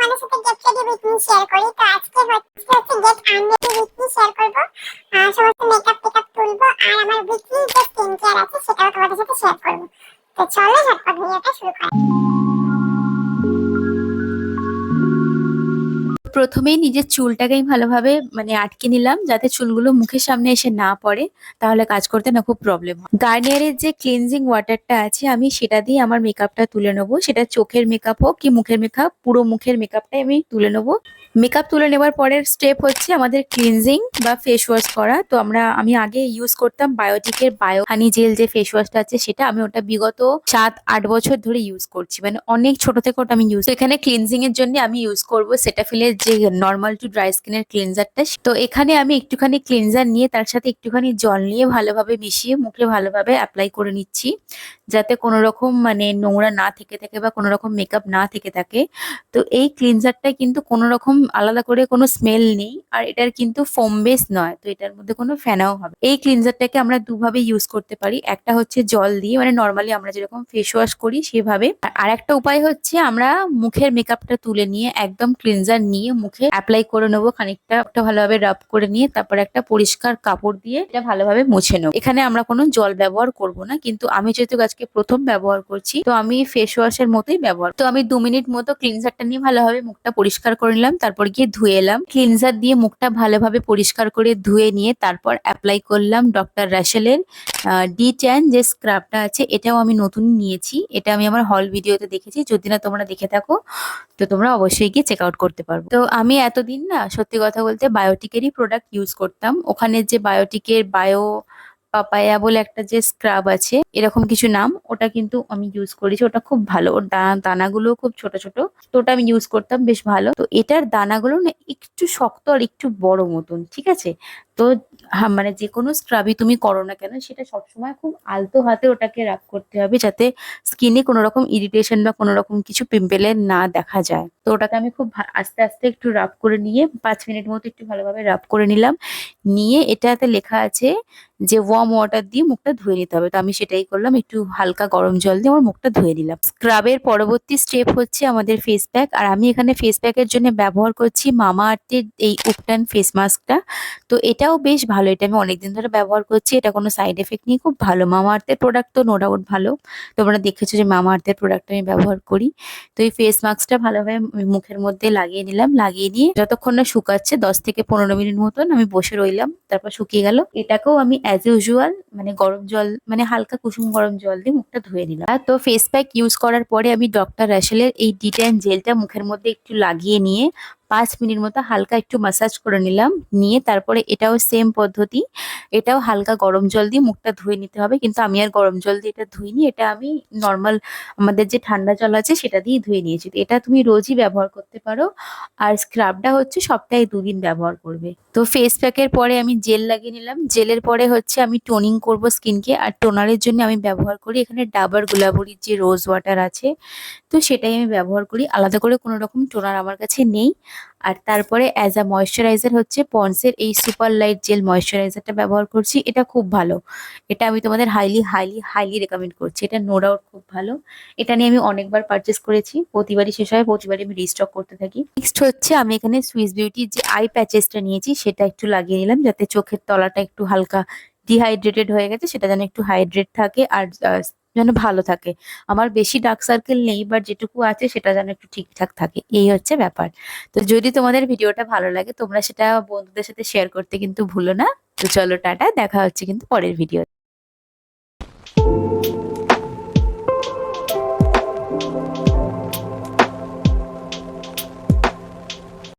তোমাদের সাথে get ready with me share করি। তো আজকে হচ্ছে get unready with me share করব। সমস্ত মেকআপ টেকআপ তুলবো আর আমার উইকলি যে স্কিন কেয়ার আছে সেটাও তোমাদের সাথে শেয়ার করব। তো চলো ঝটপট ভিডিওটা শুরু করা। প্রথমেই নিজের চুলটাকে আমি ভালোভাবে আটকে নিলাম, যাতে চুলগুলো মুখের সামনে এসে না পড়ে, তাহলে কাজ করতে না খুব প্রবলেম হয়। গার্নিয়ারের যে ক্লিনজিং ওয়াটারটা আছে আমি সেটা দিয়ে আমার মেকআপটা তুলে নেবো। সেটা চোখের মেকআপ হোক কি মুখের মেকআপ, পুরো মুখের মেকআপটাই আমি তুলে নেবো। মেকআপ তুলে নেবার পরের স্টেপ হচ্ছে আমাদের ক্লিনজিং বা ফেস ওয়াশ করা। তো আমি আগে ইউজ করতাম বায়োটিকের বায়ো হানি জেল যে ফেস ওয়াশটা আছে সেটা। আমি ওটা বিগত 7-8 বছর ধরে ইউজ করছি, অনেক ছোট থেকে ওটা আমি ইউজ। এখানে ক্লিনজিং এর জন্য আমি ইউজ করবো সেটাফিলের যে নর্মাল টু ড্রাই স্কিনের ক্লিনজারটা। তো এখানে আমি একটুখানি ক্লিনজার নিয়ে তার সাথে একটুখানি জল নিয়ে ভালোভাবে মিশিয়ে মুখে ভালোভাবে অ্যাপ্লাই করে নিচ্ছি, যাতে কোনো রকম নোংরা না থেকে থাকে বা কোনো রকম মেকআপ না থেকে থাকে। তো এই ক্লিনজারটা কিন্তু কোনো রকম আলাদা করে কোনো স্মেল নেই, আর এটার কিন্তু ফোম বেস নয়, তো এটার মধ্যে কোনো ফেনাও হবে। এই ক্লিনজারটাকে আমরা দুভাবে ইউজ করতে পারি। একটা হচ্ছে জল দিয়ে, নর্মালি আমরা যেরকম ফেস ওয়াশ করি সেভাবে। আর একটা উপায় হচ্ছে আমরা মুখের মেকআপটা তুলে নিয়ে একদম ক্লিনজার নিয়ে মুখে অ্যাপ্লাই করে নেবো, খানিকটা ভালোভাবে রাব করে নিয়ে তারপর একটা পরিষ্কার কাপড় দিয়ে এটা ভালোভাবে মুছে নেবো। এখানে আমরা কোনো জল ব্যবহার করব না, কিন্তু আমি যেহেতু আজকে প্রথম ব্যবহার করছি তো আমি ফেস ওয়াশের মতোই ব্যবহার। তো আমি 2 মিনিট মতো ক্লিনজারটা নিয়ে ভালোভাবে মুখটা পরিষ্কার করে নিলাম, তারপর গিয়ে ধুয়ে এলাম। ক্লিনজার দিয়ে মুখটা ভালোভাবে পরিষ্কার করে ধুয়ে নিয়ে তারপর অ্যাপ্লাই করলাম ডক্টর রাসেলের ডি10 যে স্ক্রাবটা আছে। এটাও আমি নতুন নিয়েছি, এটা আমি আমার হল ভিডিওতে দেখেছি। যদি না তোমরা দেখে থাকো তো তোমরা অবশ্যই গিয়ে চেক আউট করতে পারবো। তো আমি এতদিন না সত্যি কথা বলতে বায়োটিকেরই প্রোডাক্ট ইউজ করতাম। ওখানে যে বায়োটিকের বায়ো পাপায়া বলে একটা যে স্ক্রাব আছে, এরকম কিছু নাম, ওটা কিন্তু আমি ইউজ করেছি। ওটা খুব ভালো, ওর দানাগুলো খুব ছোট ছোট। তো ওটা আমি ইউজ করতাম, বেশ ভালো। তো এটার দানাগুলো না একটু শক্ত আর একটু বড় মতন, ঠিক আছে। তো যে কোনো স্ক্রাবই তুমি করো না কেন সেটা সবসময় খুব আলতো হাতে ওটাকে রাব করতে হবে, যাতে স্কিনে কোনো রকম ইরিটেশন বা কোনো রকম কিছু পিম্পলের না দেখা যায়। তো ওটাকে আমি খুব আস্তে আস্তে একটু রাব করে নিয়ে 5 মিনিট মতো একটু ভালোভাবে রাব করে নিলাম। নিয়ে এটাতে লেখা আছে যে ওয়ার্ম ওয়াটার দিয়ে মুখটা ধুয়ে নিতে হবে। তো আমি সেটাই করলাম, একটু হালকা গরম জল দিয়ে আমার মুখটা ধুয়ে নিলাম। স্ক্রাবের পরবর্তী স্টেপ হচ্ছে আমাদের ফেস প্যাক। আর আমি এখানে ফেস প্যাকের জন্য ব্যবহার করছি মামা আর্থের এই উপটান ফেস মাস্কটা। তো এটাও বেশ ভালো, এটা আমি অনেকদিন ধরে ব্যবহার করছি। এটা কোনো সাইড এফেক্ট নেই, খুব ভালো। মামা আর্থের প্রোডাক্ট তো নো ডাউট ভালো, তোমরা দেখেছো যে মামা আর্থের প্রোডাক্ট আমি ব্যবহার করি। তো এই ফেস মাস্কটা ভালোভাবে মুখের মধ্যে লাগিয়ে নিলাম। লাগিয়ে নিয়ে যতক্ষণ না শুকাচ্ছে 10 থেকে 15 মিনিট মতন আমি বসে রইলাম, তারপর শুকিয়ে গেল। এটাকেও আমি অ্যাজ ইউজুয়াল গরম জল, হালকা কুসুম গরম জল দিয়ে মুখটা ধুয়ে নিলাম। তো ফেস প্যাক ইউজ করার পরে আমি ডক্টর রাসেলের এই ডি10 জেলটা মুখের মধ্যে একটু লাগিয়ে নিয়ে 5 মিনিট মতো হালকা একটু মাসাজ করে নিলাম। নিয়ে তারপরে এটাও সেম পদ্ধতি, এটাও হালকা গরম জল দিয়ে মুখটা ধুয়ে নিতে হবে। কিন্তু আমি আর গরম জল দিয়ে এটা ধুইনি, এটা আমি নর্মাল আমাদের যে ঠান্ডা জল আছে সেটা দিয়ে ধুয়ে নিয়েছি। তো এটা তুমি রোজই ব্যবহার করতে পারো। আর স্ক্রাবটা হচ্ছে সপ্তাহে 2 দিন ব্যবহার করবে। তো ফেস প্যাকের পরে আমি জেল লাগিয়ে নিলাম। জেলের পরে হচ্ছে আমি টোনিং করব স্কিনকে। আর টোনারের জন্য আমি ব্যবহার করি এখানে ডাবর গুলাবরির যে রোজ ওয়াটার আছে, তো সেটাই আমি ব্যবহার করি। আলাদা করে কোনো রকম টোনার আমার কাছে নেই। আর তারপরে অ্যাজ আ ময়েশ্চারাইজার হচ্ছে পন্ডসের এই সুপার লাইট জেল ময়েশ্চারাইজারটা ব্যবহার করছি। এটা খুব ভালো, এটা আমি তোমাদের হাইলি হাইলি হাইলি রেকমেন্ড করছি। এটা নো ডাউট খুব ভালো। এটা নিয়ে আমি অনেকবার পারচেস করেছি, প্রতিবারই শেষ হয়, প্রতিবারই আমি রিস্টক করতে থাকি। নেক্সট হচ্ছে আমি এখানে সুইস বিউটির যে আই প্যাচেসটা নিয়েছি সেটা একটু লাগিয়ে নিলাম, যাতে চোখের তলাটা একটু হালকা ডিহাইড্রেটেড হয়ে গেছে সেটা যেন একটু হাইড্রেট থাকে আর যেন ভালো থাকে। আমার বেশি ডার্ক সার্কেল নেই, বাট যেটুকু আছে সেটা যেন একটু ঠিকঠাক থাকে, এই হচ্ছে ব্যাপার। তো যদি তোমাদের ভিডিওটা ভালো লাগে তোমরা সেটা বন্ধুদের সাথে শেয়ার করতে কিন্তু ভুলো না। তো চলো টাটা, দেখা হচ্ছে কিন্তু পরের ভিডিও।